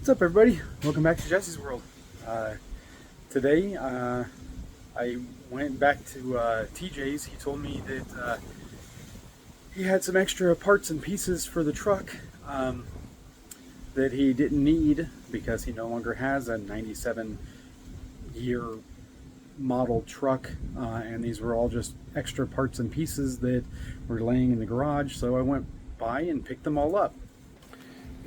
What's up, everybody? Welcome back to Jesse's World. Today I went back to TJ's. He told me that he had some extra parts and pieces for the truck that he didn't need because he no longer has a 97 year model truck, and these were all just extra parts and pieces that were laying in the garage. So I went by and picked them all up.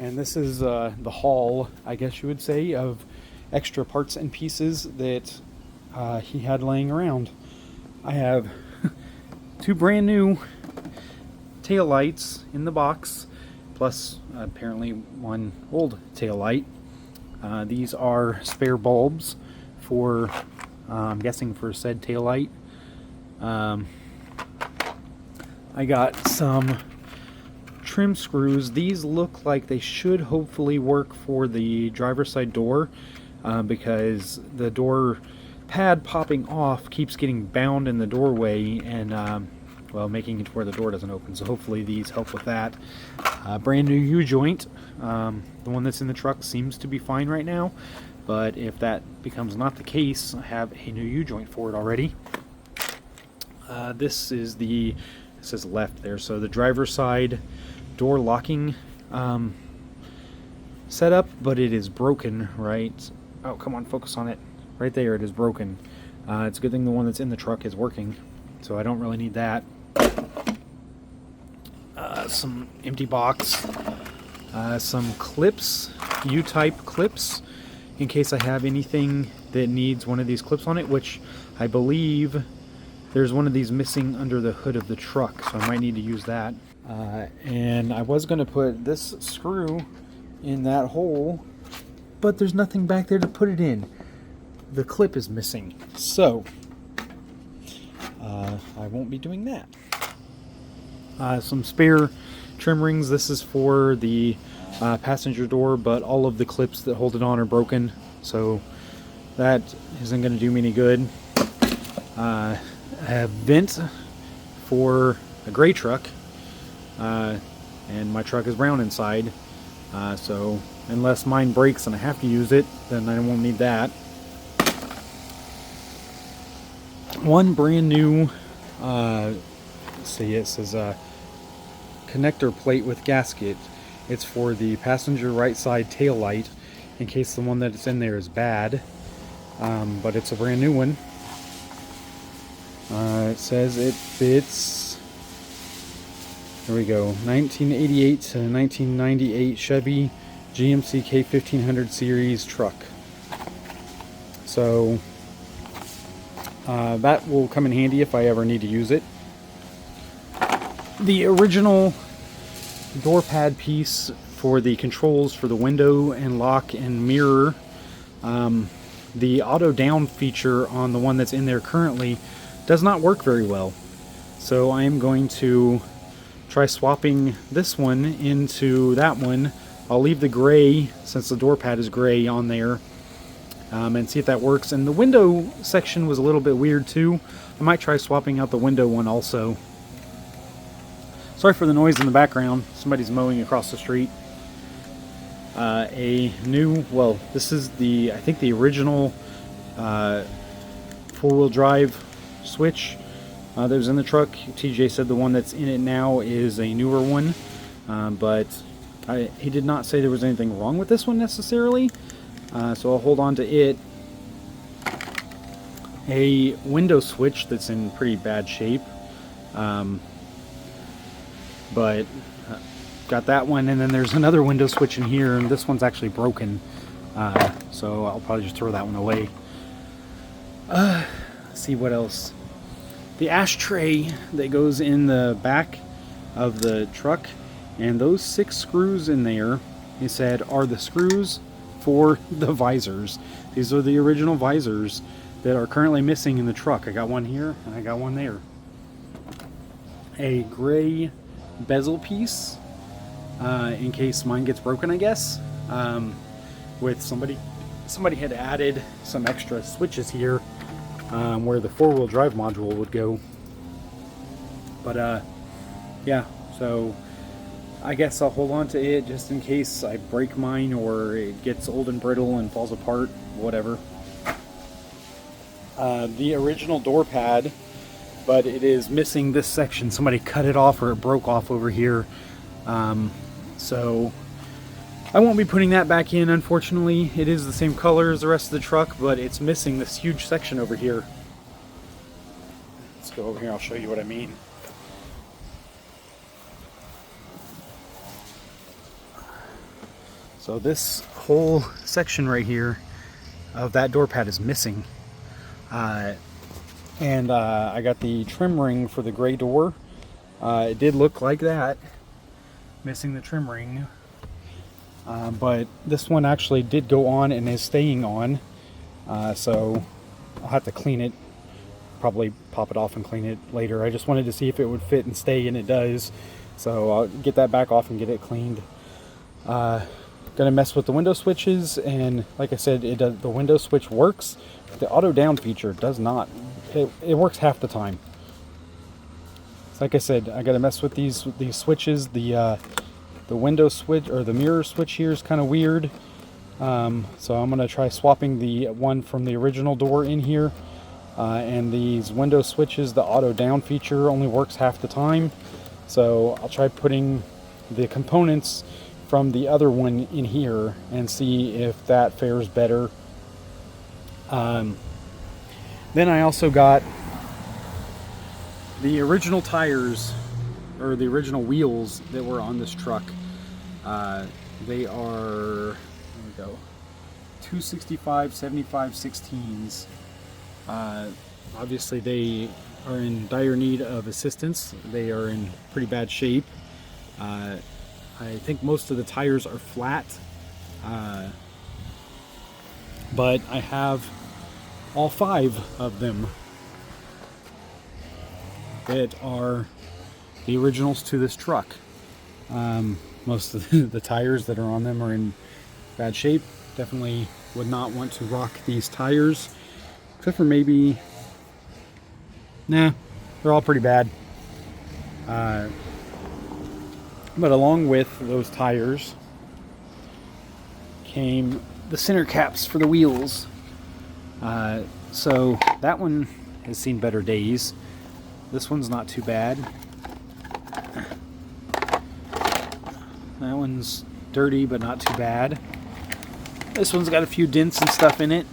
And this is the haul, I guess you would say, of extra parts and pieces that he had laying around. I have two brand new tail lights in the box, plus apparently one old tail light. These are spare bulbs for, I'm guessing, for said tail light. I got some trim screws. These look like they should hopefully work for the driver's side door, because the door pad popping off keeps getting bound in the doorway and well, making it where the door doesn't open. So hopefully these help with that. Brand new U-joint. The one that's in the truck seems to be fine right now, but if that becomes not the case, I have a new U-joint for it already. This is it says left there, so the driver's side door locking setup, but it is broken, right? Oh, come on, focus on it. Right there, it is broken. It's a good thing the one that's in the truck is working, so I don't really need that. Some empty box. Some clips, U-type clips, in case I have anything that needs one of these clips on it, which I believe there's one of these missing under the hood of the truck, so I might need to use that. And I was going to put this screw in that hole, but there's nothing back there to put it in. The clip is missing, so I won't be doing that. Some spare trim rings. This is for the passenger door, but all of the clips that hold it on are broken, so that isn't going to do me any good. I have vent for a gray truck, and my truck is brown inside, so unless mine breaks and I have to use it, then I won't need that. One brand new, let's see, it says connector plate with gasket. It's for the passenger right side tail light, in case the one that's in there is bad, but it's a brand new one. It says it fits, there we go, 1988 to 1998 Chevy GMC K1500 series truck. So that will come in handy if I ever need to use it. The original door pad piece for the controls for the window and lock and mirror, the auto down feature on the one that's in there currently does not work very well. So I am going to try swapping this one into that one. I'll leave the gray, since the door pad is gray, on there, and see if that works. And the window section was a little bit weird too. I might try swapping out the window one also. Sorry for the noise in the background. Somebody's mowing across the street. This is I think the original four-wheel drive switch that was in the truck. TJ said the one that's in it now is a newer one, but he did not say there was anything wrong with this one necessarily, so I'll hold on to it. A window switch that's in pretty bad shape, but got that one, and then there's another window switch in here, and this one's actually broken, so I'll probably just throw that one away. Let's see what else. The ashtray that goes in the back of the truck, and those 6 screws in there, he said, are the screws for the visors. These are the original visors that are currently missing in the truck. I got one here and I got one there. A gray bezel piece, in case mine gets broken, I guess. With somebody had added some extra switches here, where the four-wheel drive module would go. But yeah, so I guess I'll hold on to it just in case I break mine or it gets old and brittle and falls apart, whatever. The original door pad, but it is missing this section. Somebody cut it off or it broke off over here. So I won't be putting that back in, unfortunately. It is the same color as the rest of the truck, but it's missing this huge section over here. Let's go over here, I'll show you what I mean. So this whole section right here of that door pad is missing. I got the trim ring for the gray door. It did look like that, missing the trim ring. But this one actually did go on and is staying on. So I'll have to clean it, probably pop it off and clean it later. I just wanted to see if it would fit and stay, and it does. So I'll get that back off and get it cleaned. Gonna mess with the window switches, and like I said, the window switch works. The auto down feature does not. It works half the time. So like I said, I gotta mess with these switches. The window switch or the mirror switch here is kind of weird. So I'm gonna try swapping the one from the original door in here. And these window switches, the auto down feature only works half the time. So I'll try putting the components from the other one in here and see if that fares better. Then I also got the original tires, or the original wheels that were on this truck. They are, there we go, 265 75 16s. Obviously they are in dire need of assistance. They are in pretty bad shape. I think most of the tires are flat, but I have all 5 of them that are the originals to this truck. Most of the tires that are on them are in bad shape. Definitely would not want to rock these tires, except for maybe, nah, they're all pretty bad. But along with those tires came the center caps for the wheels. So that one has seen better days. This one's not too bad. That one's dirty but not too bad. This one's got a few dents and stuff in it.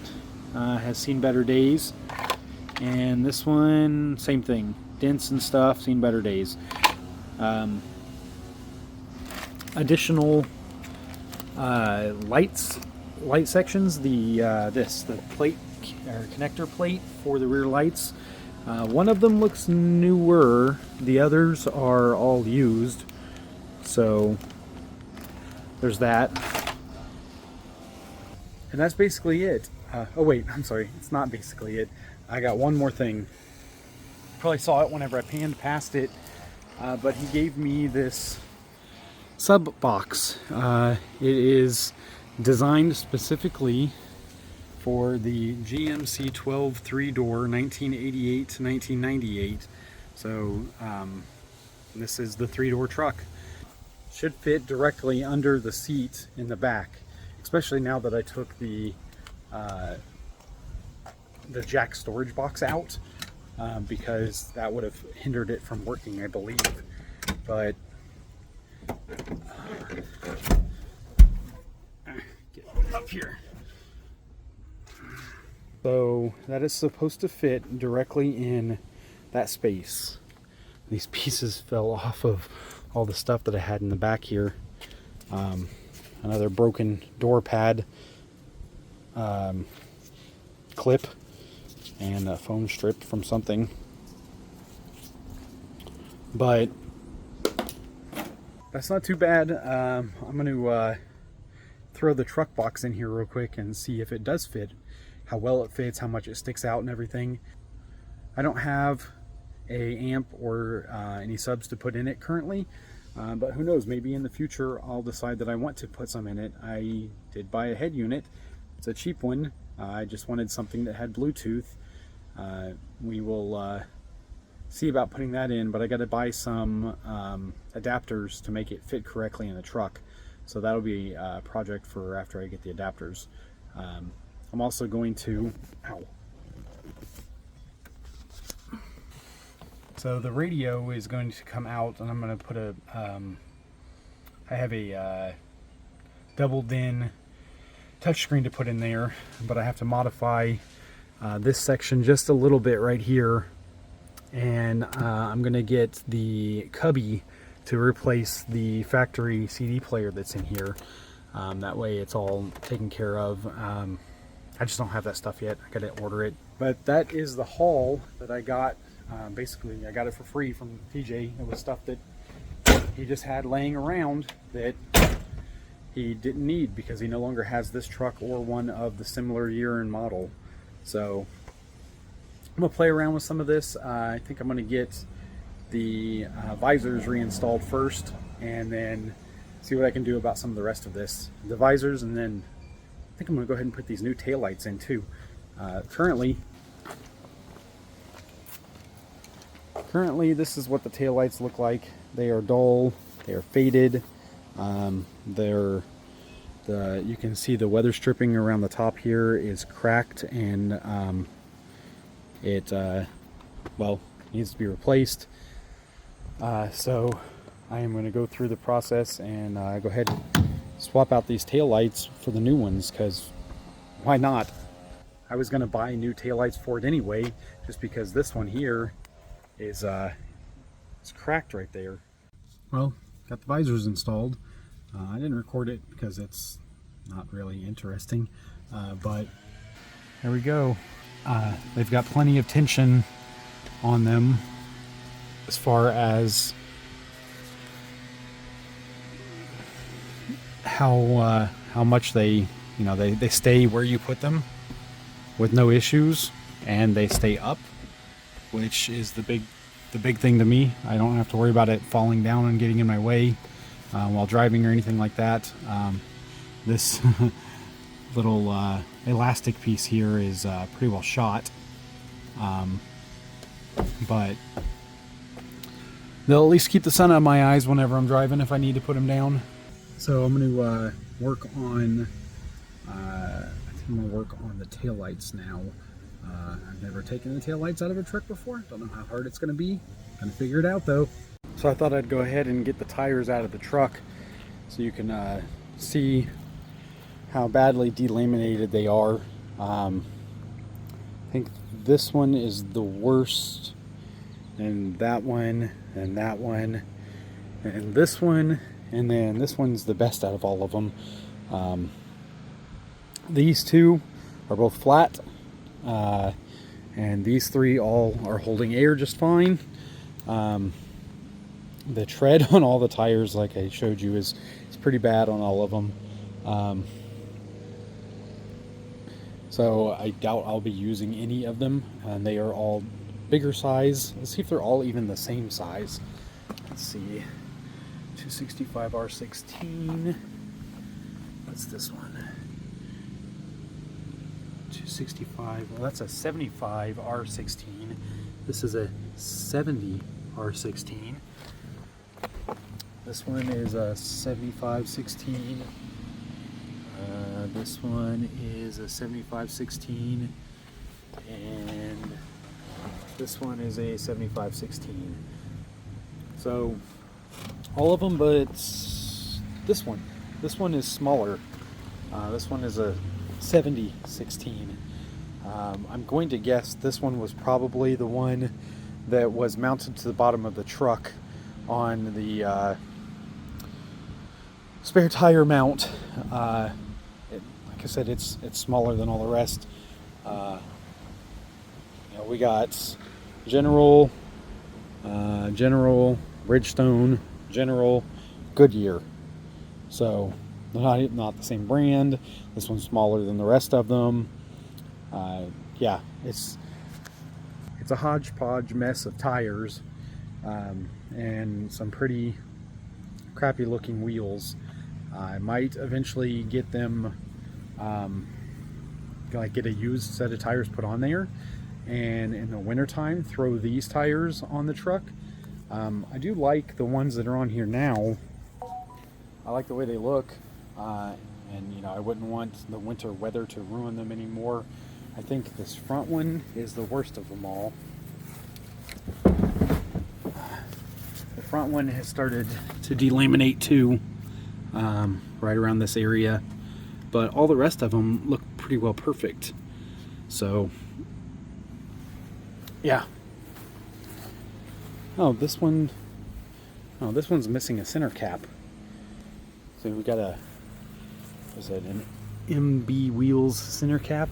Has seen better days. And this one, same thing. Dents and stuff, seen better days. Additional light sections, the plate or connector plate for the rear lights. One of them looks newer, the others are all used, so there's that. And that's basically it. Oh wait, I'm sorry, it's not basically it. I got one more thing. Probably saw it whenever I panned past it, but he gave me this sub box. It is designed specifically for the GMC 12 3-door 1988 to 1998. So this is the 3-door truck. Should fit directly under the seat in the back, especially now that I took the jack storage box out, because that would have hindered it from working, I believe. But get up here. So that is supposed to fit directly in that space. These pieces fell off of all the stuff that I had in the back here. Another broken door pad clip and a foam strip from something. But that's not too bad. I'm going to throw the truck box in here real quick and see if it does fit, how well it fits, how much it sticks out and everything. I don't have a amp or any subs to put in it currently, but who knows, maybe in the future I'll decide that I want to put some in it. I did buy a head unit. It's a cheap one. I just wanted something that had Bluetooth. We will see about putting that in, but I got to buy some adapters to make it fit correctly in the truck. So that'll be a project for after I get the adapters. I'm also going to, so the radio is going to come out, and I'm going to put a, I have a double DIN touchscreen to put in there, but I have to modify this section just a little bit right here, and I'm going to get the cubby to replace the factory CD player that's in here. That way it's all taken care of. I just don't have that stuff yet. I gotta order it. But that is the haul that I got. Basically, I got it for free from TJ. It was stuff that he just had laying around that he didn't need because he no longer has this truck or one of the similar year and model. So I'm gonna play around with some of this. I think I'm gonna get the visors reinstalled first, and then see what I can do about some of the rest of this. The visors, and then I think I'm going to go ahead and put these new taillights in too. Currently this is what the taillights look like. They are dull, they are faded. You can see the weather stripping around the top here is cracked, and well, needs to be replaced. So I am going to go through the process and go ahead and swap out these taillights for the new ones, because why not? I was going to buy new taillights for it anyway, just because this one here is it's cracked right there. Well, got the visors installed. I didn't record it because it's not really interesting, but there we go. They've got plenty of tension on them as far as how much they stay where you put them with no issues, and they stay up, which is the big thing to me. I don't have to worry about it falling down and getting in my way while driving or anything like that. This little elastic piece here is pretty well shot, but they'll at least keep the sun out of my eyes whenever I'm driving if I need to put them down. So I'm going to work on the taillights now. I've never taken the taillights out of a truck before. Don't know how hard it's going to be. Gonna figure it out though. So I thought I'd go ahead and get the tires out of the truck so you can see how badly delaminated they are. I think this one is the worst, and that one, and that one, and this one, and then this one's the best out of all of them. These two are both flat, and these three all are holding air just fine. The tread on all the tires, like I showed you, is pretty bad on all of them. So I doubt I'll be using any of them, and they are all bigger size. Let's see if they're all even the same size. Let's see, 265 R16. What's this one? 265. Well, that's a 75 R16. This is a 70 R16. This one is a 7516. This one is a 7516, and this one is a 7516. So all of them, but this one is smaller. This one is a 7016. I'm going to guess this one was probably the one that was mounted to the bottom of the truck on the spare tire mount. Like I said, it's smaller than all the rest. We got General, Bridgestone, General, Goodyear. So they're not the same brand. This one's smaller than the rest of them. Yeah, it's a hodgepodge mess of tires, and some pretty crappy looking wheels. I might eventually get them, like get a used set of tires put on there and in the wintertime throw these tires on the truck. I do like the ones that are on here now. I like the way they look, and you know, I wouldn't want the winter weather to ruin them anymore. I think this front one is the worst of them all. The front one has started to delaminate too, right around this area, but all the rest of them look pretty well perfect. So yeah. Oh, this one's missing a center cap. So we got a, was it an MB Wheels center cap?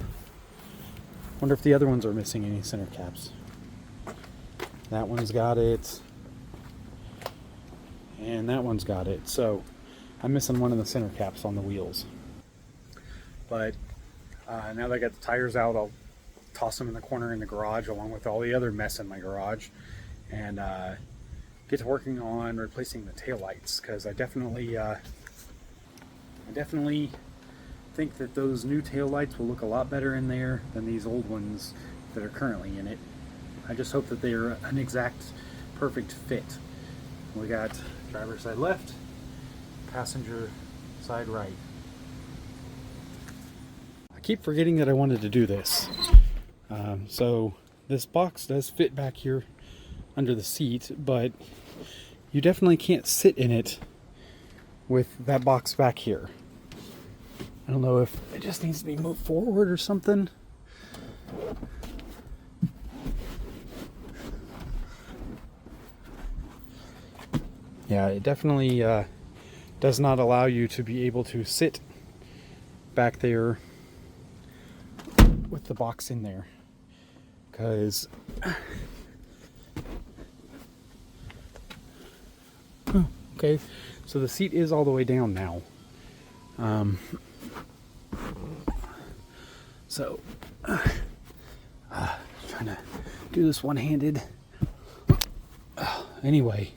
Wonder if the other ones are missing any center caps. That one's got it, and that one's got it. So I'm missing one of the center caps on the wheels. But now that I got the tires out, I'll toss them in the corner in the garage along with all the other mess in my garage, and get to working on replacing the taillights, because I definitely think that those new taillights will look a lot better in there than these old ones that are currently in it. I just hope that they are an exact perfect fit. We got driver's side left, passenger side right. I keep forgetting that I wanted to do this. So this box does fit back here under the seat, but you definitely can't sit in it with that box back here. I don't know if it just needs to be moved forward or something. Yeah, it definitely does not allow you to be able to sit back there with the box in there, because oh, okay, so the seat is all the way down now. So trying to do this one-handed. Anyway,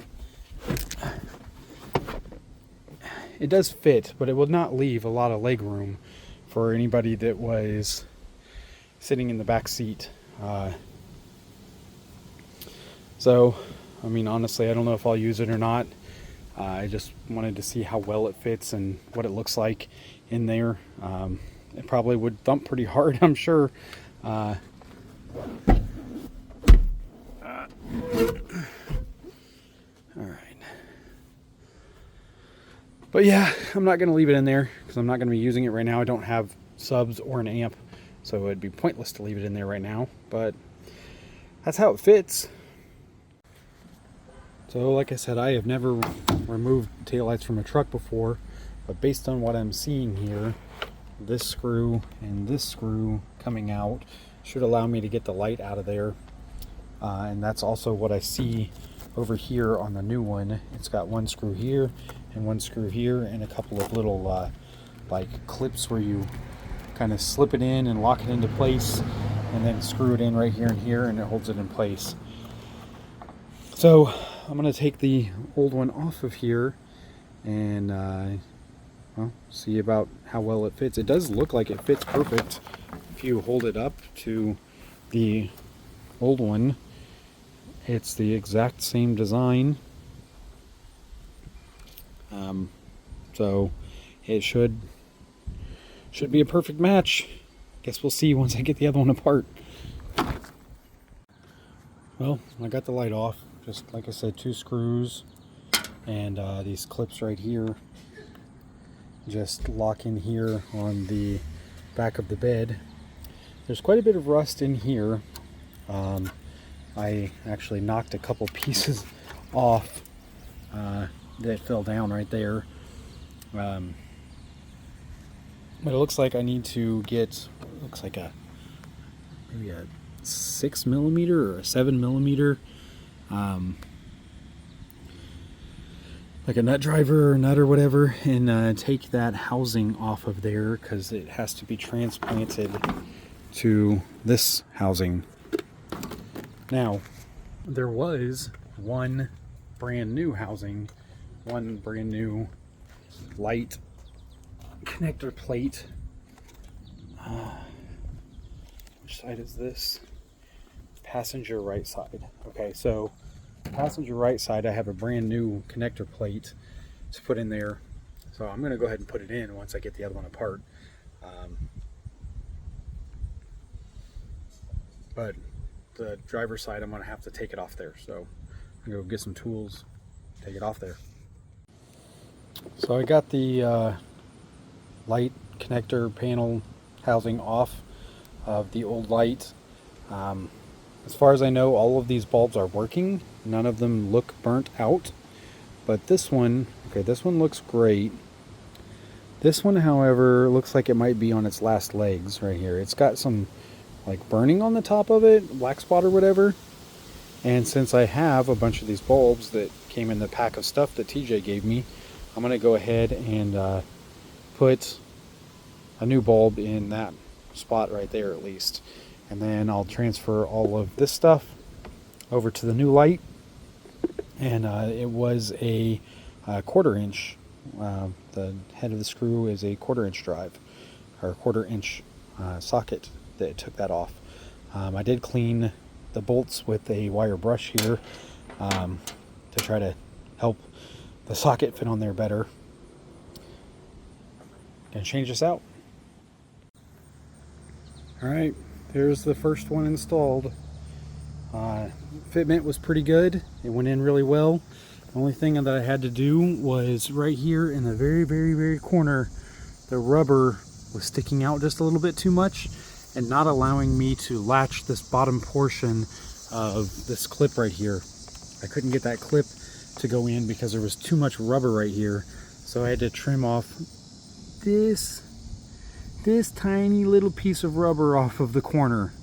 it does fit, but it would not leave a lot of leg room for anybody that was sitting in the back seat. So, I mean, honestly, I don't know if I'll use it or not. I just wanted to see how well it fits and what it looks like in there. It probably would thump pretty hard, I'm sure. All right. But yeah, I'm not going to leave it in there because I'm not going to be using it right now. I don't have subs or an amp, so it'd be pointless to leave it in there right now. But that's how it fits. So like I said, I have never removed taillights from a truck before, but based on what I'm seeing here, this screw and this screw coming out should allow me to get the light out of there. And that's also what I see over here on the new one. It's got one screw here and one screw here and a couple of little like clips where you kind of slip it in and lock it into place and then screw it in right here and here, and it holds it in place. So I'm going to take the old one off of here and well, see about how well it fits. It does look like it fits perfect. If you hold it up to the old one, it's the exact same design. So it should be a perfect match. Guess we'll see once I get the other one apart. Well, I got the light off. Just like I said, 2 screws and these clips right here just lock in here on the back of the bed. There's quite a bit of rust in here. I actually knocked a couple pieces off that fell down right there. But it looks like I need to get, looks like maybe a 6mm or a 7mm, like a nut driver or nut or whatever, and take that housing off of there because it has to be transplanted to this housing. Now, there was one brand new housing, one brand new light connector plate. Which side is this? passenger right side. Okay, so passenger right side, I have a brand new connector plate to put in there. So I'm going to go ahead and put it in once I get the other one apart. But the driver's side, I'm going to have to take it off there. So I'm going to go get some tools, take it off there. So I got the light connector panel housing off of the old light. As far as I know, all of these bulbs are working. None of them look burnt out. But this one, okay, this one looks great. This one, however, looks like it might be on its last legs right here. It's got some like burning on the top of it, black spot or whatever. And since I have a bunch of these bulbs that came in the pack of stuff that TJ gave me, I'm going to go ahead and put a new bulb in that spot right there at least. And then I'll transfer all of this stuff over to the new light. And it was a 1/4 inch. The head of the screw is a 1/4 inch drive, or 1/4 inch socket that took that off. I did clean the bolts with a wire brush here to try to help the socket fit on there better. Gonna change this out. Alright, there's the first one installed. Fitment was pretty good. It went in really well. The only thing that I had to do was right here in the very corner, the rubber was sticking out just a little bit too much and not allowing me to latch this bottom portion of this clip right here. I couldn't get that clip to go in because there was too much rubber right here. So I had to trim off this tiny little piece of rubber off of the corner.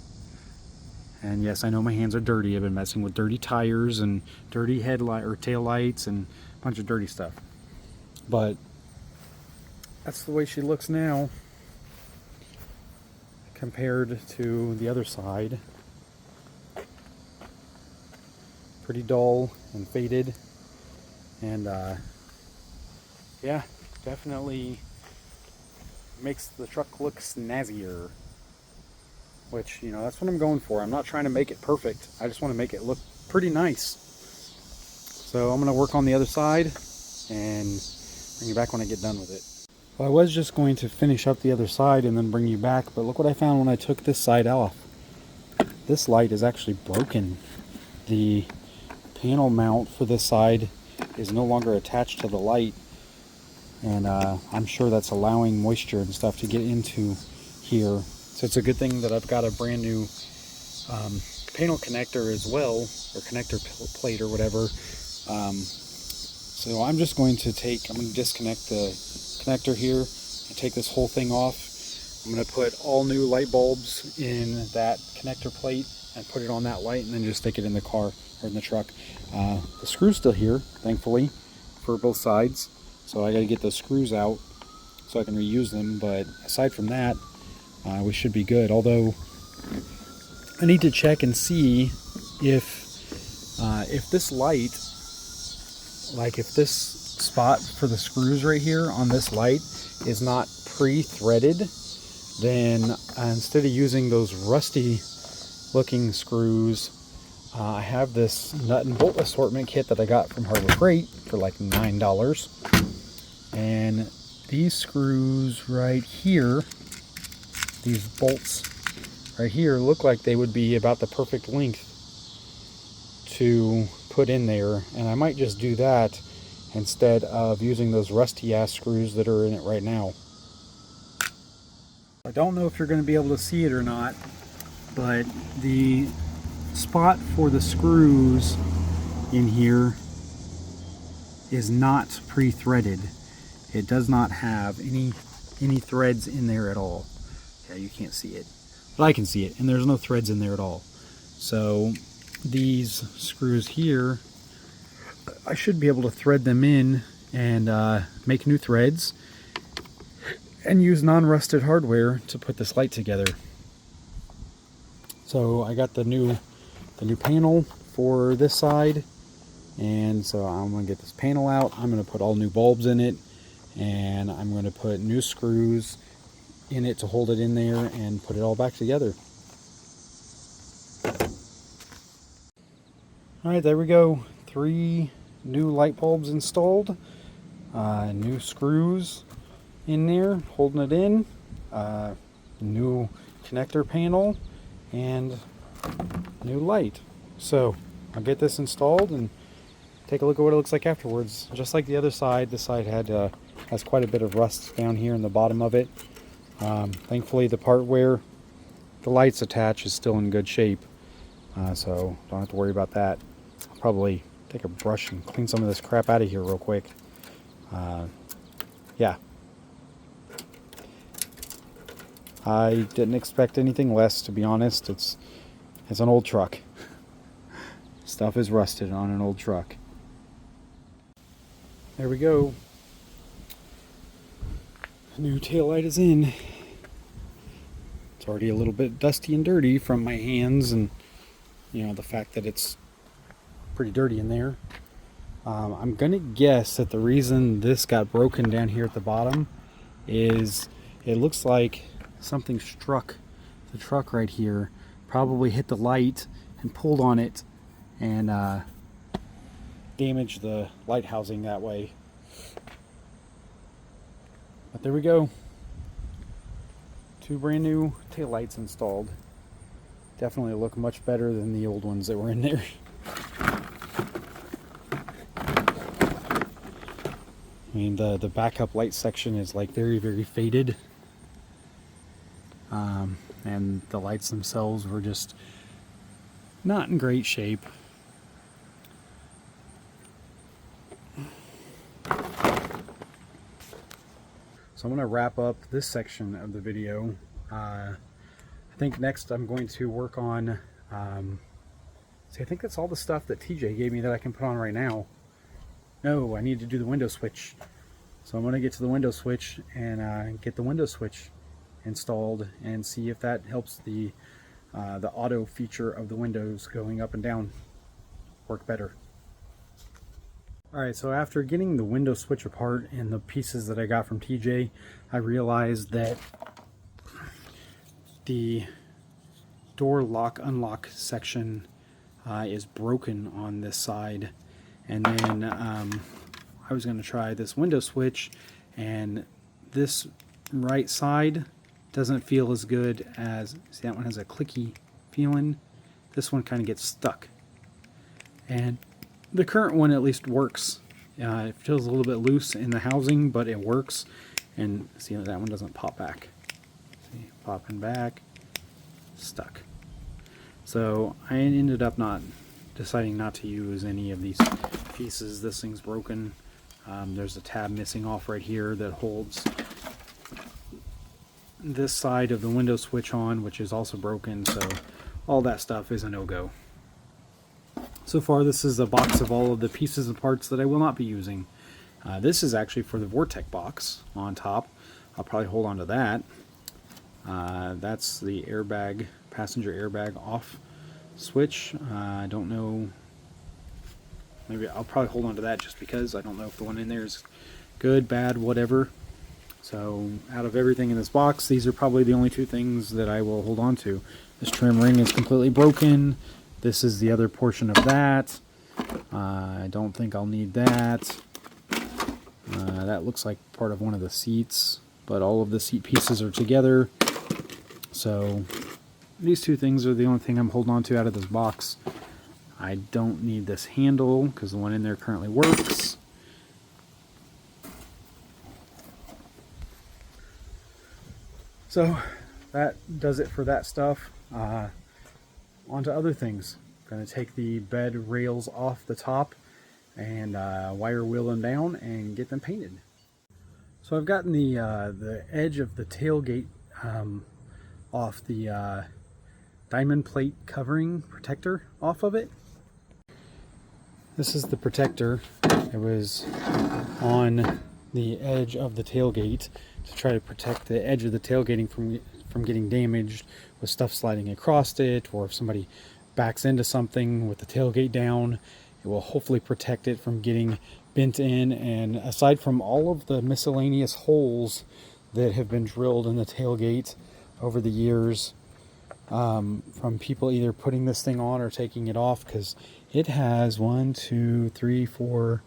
And yes, I know my hands are dirty. I've been messing with dirty tires and dirty headlight or tail lights and a bunch of dirty stuff. But that's the way she looks now compared to the other side. Pretty dull and faded. And yeah, definitely makes the truck look snazzier. Which, you know, that's what I'm going for. I'm not trying to make it perfect. I just want to make it look pretty nice. So I'm going to work on the other side and bring you back when I get done with it. Well, I was just going to finish up the other side and then bring you back, but look what I found when I took this side off. This light is actually broken. The panel mount for this side is no longer attached to the light, and I'm sure that's allowing moisture and stuff to get into here. So it's a good thing that I've got a brand new panel connector as well, or connector plate or whatever. So I'm just going to disconnect the connector here and take this whole thing off. I'm going to put all new light bulbs in that connector plate and put it on that light, and then just stick it in the car or in the truck. The screw's still here, thankfully, for both sides. So I got to get those screws out so I can reuse them. But aside from that, we should be good. Although I need to check and see if this light, like if this spot for the screws right here on this light is not pre-threaded, then instead of using those rusty looking screws, I have this nut and bolt assortment kit that I got from Harbor Freight for like $9. And these screws right here, these bolts right here, look like they would be about the perfect length to put in there. And I might just do that instead of using those rusty ass screws that are in it right now. I don't know if you're going to be able to see it or not, but the spot for the screws in here is not pre-threaded. It does not have any threads in there at all. Yeah, you can't see it, but I can see it, and there's no threads in there at all. So these screws here, I should be able to thread them in and make new threads and use non-rusted hardware to put this light together. So I got the new panel for this side, and so I'm going to get this panel out. I'm going to put all new bulbs in it, and I'm going to put new screws in it to hold it in there and put it all back together. Alright, there we go. 3 new light bulbs installed. New screws in there holding it in. New connector panel and new light. So I'll get this installed and take a look at what it looks like afterwards. Just like the other side, this side has quite a bit of rust down here in the bottom of it. Thankfully the part where the lights attach is still in good shape, so don't have to worry about that. I'll probably take a brush and clean some of this crap out of here real quick. Yeah. I didn't expect anything less, to be honest. It's an old truck. Stuff is rusted on an old truck. There we go. New taillight is in. It's already a little bit dusty and dirty from my hands and, you know, the fact that it's pretty dirty in there. I'm gonna guess that the reason this got broken down here at the bottom is it looks like something struck the truck right here, probably hit the light and pulled on it and damaged the light housing that way. But there we go. 2 brand new taillights installed. Definitely look much better than the old ones that were in there. I mean, the backup light section is like very, very faded. And the lights themselves were just not in great shape. So I'm going to wrap up this section of the video. I think next I'm going to work on, see, I think that's all the stuff that TJ gave me that I can put on right now. No, I need to do the window switch. So I'm going to get to the window switch and get the window switch installed and see if that helps the auto feature of the windows going up and down work better. Alright, so after getting the window switch apart and the pieces that I got from TJ, I realized that the door lock unlock section is broken on this side. And then I was going to try this window switch, and this right side doesn't feel as good as, see, that one has a clicky feeling. This one kind of gets stuck. And the current one at least works. It feels a little bit loose in the housing, but it works. And see, that one doesn't pop back. See, popping back, stuck. So I ended up deciding not to use any of these pieces. This thing's broken. There's a tab missing off right here that holds this side of the window switch on, which is also broken. So all that stuff is a no-go. So far, this is a box of all of the pieces and parts that I will not be using. This is actually for the Vortec box on top. I'll probably hold on to that. That's the airbag, passenger airbag off switch. I don't know. Maybe I'll probably hold on to that just because I don't know if the one in there is good, bad, whatever. So out of everything in this box, these are probably the only 2 things that I will hold on to. This trim ring is completely broken. This is the other portion of that. I don't think I'll need that. That looks like part of one of the seats, but all of the seat pieces are together. So these 2 things are the only thing I'm holding on to out of this box. I don't need this handle because the one in there currently works. So that does it for that stuff. On to other things. I'm going to take the bed rails off the top and wire wheel them down and get them painted. So I've gotten the edge of the tailgate off the diamond plate covering protector off of it. This is the protector. It was on the edge of the tailgate to try to protect the edge of the tailgating from getting damaged with stuff sliding across it, or if somebody backs into something with the tailgate down, it will hopefully protect it from getting bent in. And aside from all of the miscellaneous holes that have been drilled in the tailgate over the years, from people either putting this thing on or taking it off because It has 1, 2, 3, 4,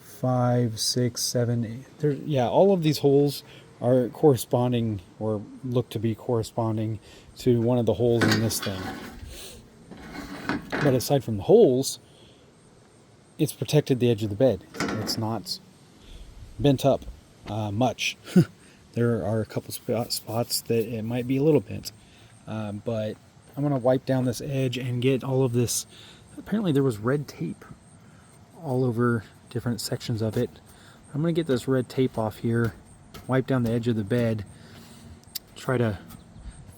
5, 6, 7, 8. Yeah, all of these holes are corresponding or look to be corresponding to one of the holes in this thing. But aside from the holes, it's protected the edge of the bed. It's not bent up much. There are a couple spots that it might be a little bent. But I'm going to wipe down this edge and get all of this. Apparently there was red tape all over different sections of it. I'm going to get this red tape off here, wipe down the edge of the bed, try to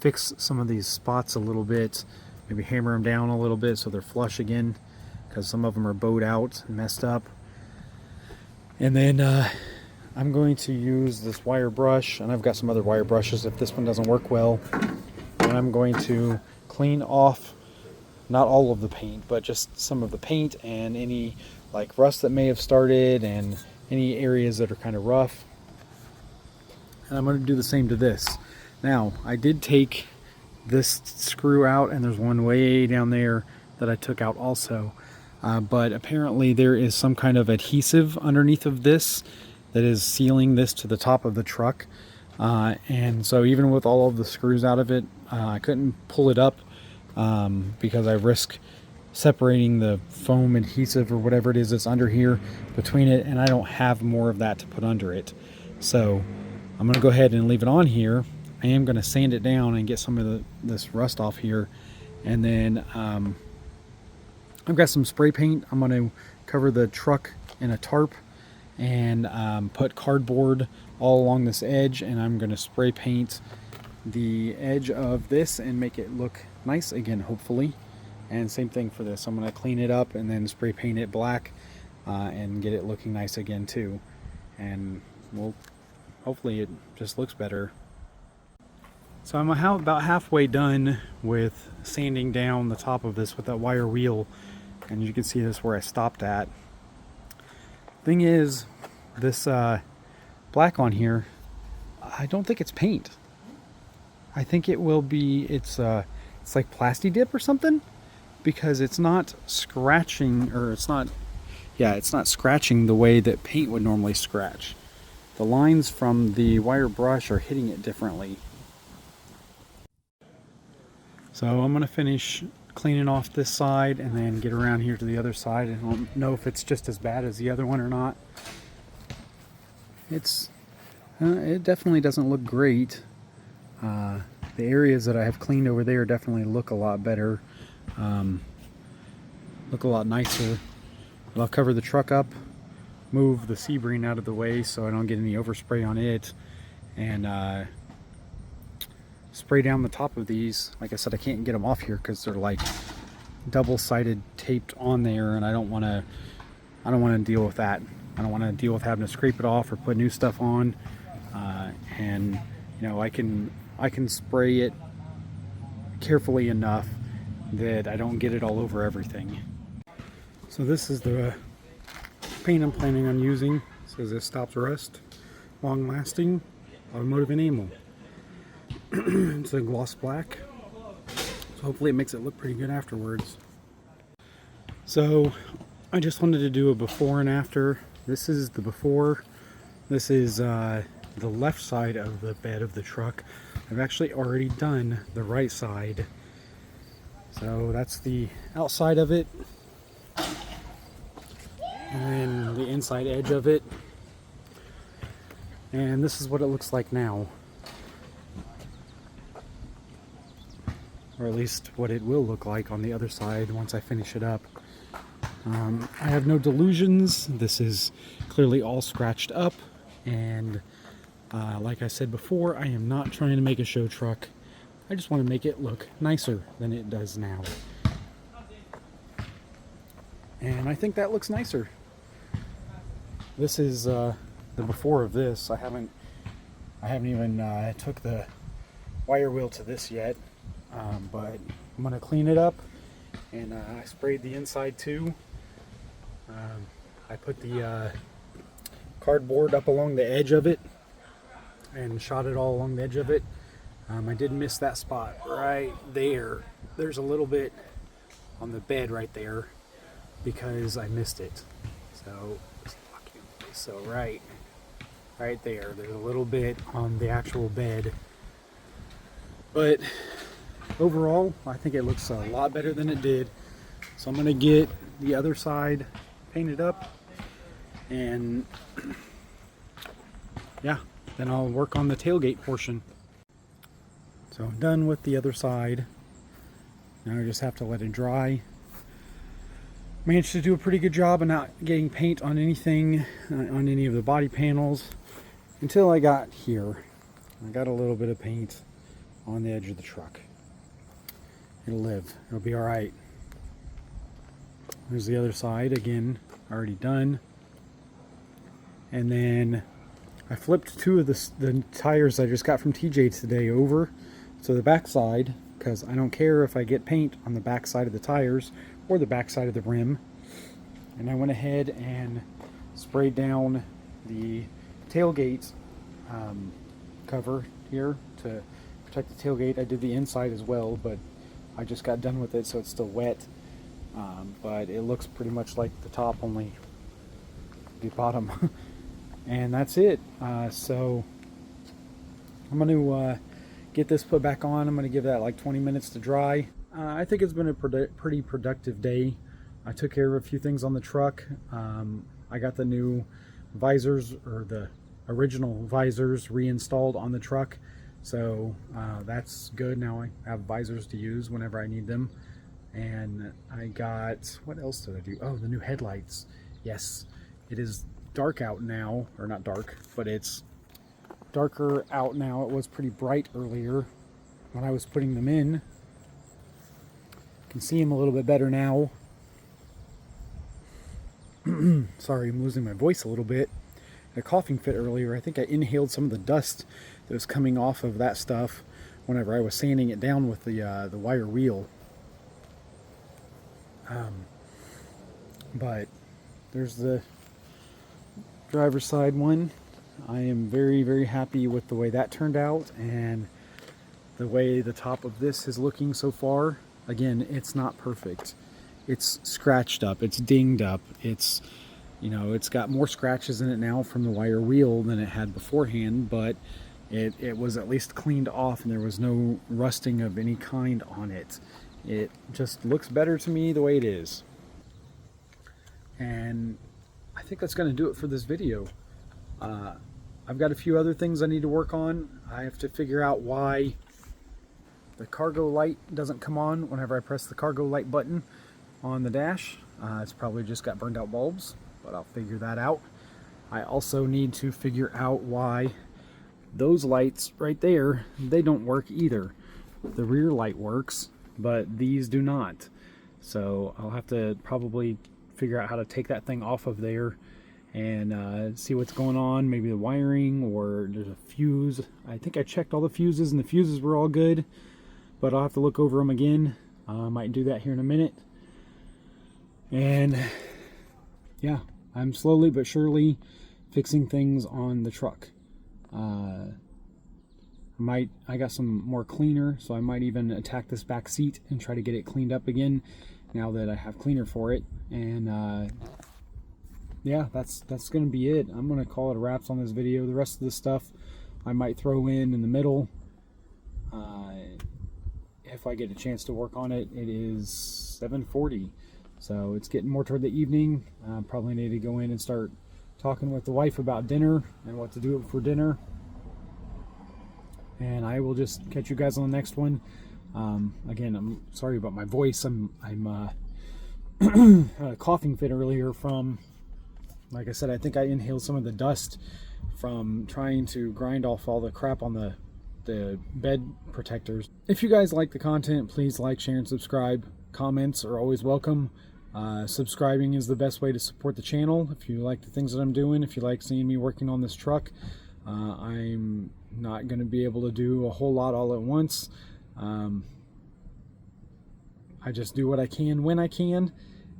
fix some of these spots a little bit, maybe hammer them down a little bit so they're flush again, because some of them are bowed out and messed up. And then I'm going to use this wire brush, and I've got some other wire brushes if this one doesn't work well, and I'm going to clean off not all of the paint, but just some of the paint and any like rust that may have started and any areas that are kind of rough. And I'm going to do the same to this. Now, I did take this screw out, and there's one way down there that I took out also. But apparently there is some kind of adhesive underneath of this that is sealing this to the top of the truck. And so even with all of the screws out of it, I couldn't pull it up because I risk separating the foam adhesive or whatever it is that's under here between it, and I don't have more of that to put under it. So I'm going to go ahead and leave it on here. I am going to sand it down and get some of this rust off here, and then I've got some spray paint. I'm going to cover the truck in a tarp and put cardboard all along this edge, and I'm going to spray paint the edge of this and make it look nice again, hopefully. And same thing for this. I'm going to clean it up and then spray paint it black and get it looking nice again too. And hopefully it just looks better. So I'm about halfway done with sanding down the top of this with that wire wheel, and you can see this where I stopped at. Thing is, this black on here, I don't think it's paint. I think it will be, it's like Plasti Dip or something, because it's not scratching, or it's not scratching the way that paint would normally scratch. The lines from the wire brush are hitting it differently. So I'm going to finish cleaning off this side and then get around here to the other side. I don't know if it's just as bad as the other one or not. It definitely doesn't look great. The areas that I have cleaned over there definitely look a lot better. Look a lot nicer. But I'll cover the truck up, move the Sebring out of the way so I don't get any overspray on it, and spray down the top of these. Like I said, I can't get them off here because they're like double-sided taped on there, and I don't want to deal with that. I don't want to deal with having to scrape it off or put new stuff on. And you know, I can spray it carefully enough that I don't get it all over everything. So this is the paint I'm planning on using. It says it stops rust, long lasting, automotive enamel. It's a gloss black, so hopefully it makes it look pretty good afterwards. So I just wanted to do a before and after. This is the before. This is the left side of the bed of the truck. I've actually already done the right side. So that's the outside of it, and then the inside edge of it. And this is what it looks like now. Or at least what it will look like on the other side once I finish it up. I have no delusions. This is clearly all scratched up, and like I said before, I am not trying to make a show truck. I just want to make it look nicer than it does now. And I think that looks nicer. This is the before of this. I haven't even took the wire wheel to this yet. But I'm going to clean it up, and I sprayed the inside too. I put the cardboard up along the edge of it and shot it all along the edge of it. I did miss that spot right there. There's a little bit on the bed right there. because I missed it. So right there, there's a little bit on the actual bed, but overall I think it looks a lot better than it did. So I'm gonna get the other side painted up, and yeah, then I'll work on the tailgate portion. So I'm done with the other side. Now I just have to let it dry. Managed to do a pretty good job of not getting paint on anything, on any of the body panels, until I got here. I got a little bit of paint on the edge of the truck. It'll live. It'll be all right. There's the other side again, already done. And then I flipped two of the tires I just got from TJ today over to the back side, because I don't care if I get paint on the back side of the tires or the back side of the rim. And I went ahead and sprayed down the tailgate cover here to protect the tailgate. I did the inside as well, but I just got done with it, so it's still wet. But it looks pretty much like the top, only the bottom. And that's it. So I'm going to get this put back on. I'm going to give that like 20 minutes to dry. I think it's been a pretty productive day. I took care of a few things on the truck. I got the new visors, or the original visors, reinstalled on the truck. So that's good. Now I have visors to use whenever I need them. And I got, what else did I do? Oh, the new headlights. Yes, it is dark out now, or not dark, but it's darker out now. It was pretty bright earlier when I was putting them in. You can see them a little bit better now. Sorry, I'm losing my voice a little bit. I had a coughing fit earlier. I think I inhaled some of the dust that was coming off of that stuff whenever I was sanding it down with the wire wheel. But there's the driver's side one. I am very, very happy with the way that turned out and the way the top of this is looking so far. Again, it's not perfect. It's scratched up, it's dinged up, it's, you know, it's got more scratches in it now from the wire wheel than it had beforehand, but it was at least cleaned off and there was no rusting of any kind on it. It just looks better to me the way it is. And I think that's going to do it for this video. I've got a few other things I need to work on. I have to figure out why the cargo light doesn't come on whenever I press the cargo light button on the dash. It's probably just got burned out bulbs, but I'll figure that out. I also need to figure out why those lights right there, they don't work either. The rear light works, but these do not. So I'll have to probably figure out how to take that thing off of there and see what's going on. Maybe the wiring, or there's a fuse. I think I checked all the fuses and the fuses were all good, but I'll have to look over them again. I might do that here in a minute. And yeah, I'm slowly but surely fixing things on the truck. I got some more cleaner, so I might even attack this back seat and try to get it cleaned up again now that I have cleaner for it. And yeah, that's gonna be it. I'm gonna call it a wraps on this video. The rest of the stuff I might throw in the middle if I get a chance to work on it. It is 7:40, so it's getting more toward the evening. Probably need to go in and start talking with the wife about dinner and what to do for dinner. And I will just catch you guys on the next one. Again, I'm sorry about my voice. I'm had a coughing fit earlier from, like I said, I think I inhaled some of the dust from trying to grind off all the crap on the bed protectors. If you guys like the content, please like, share, and subscribe. Comments are always welcome. Subscribing is the best way to support the channel. If you like the things that I'm doing, if you like seeing me working on this truck, I'm not going to be able to do a whole lot all at once. I just do what I can when I can.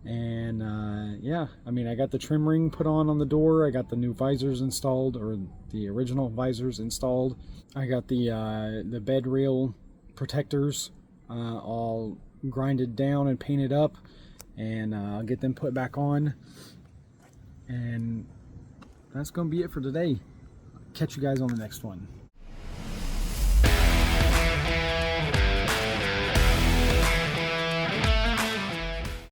And yeah, I mean, I got the trim ring put on the door. I got the new visors installed, or the original visors installed. I got the bed rail protectors all grinded down and painted up. and I'll get them put back on. And that's gonna be it for today. Catch you guys on the next one.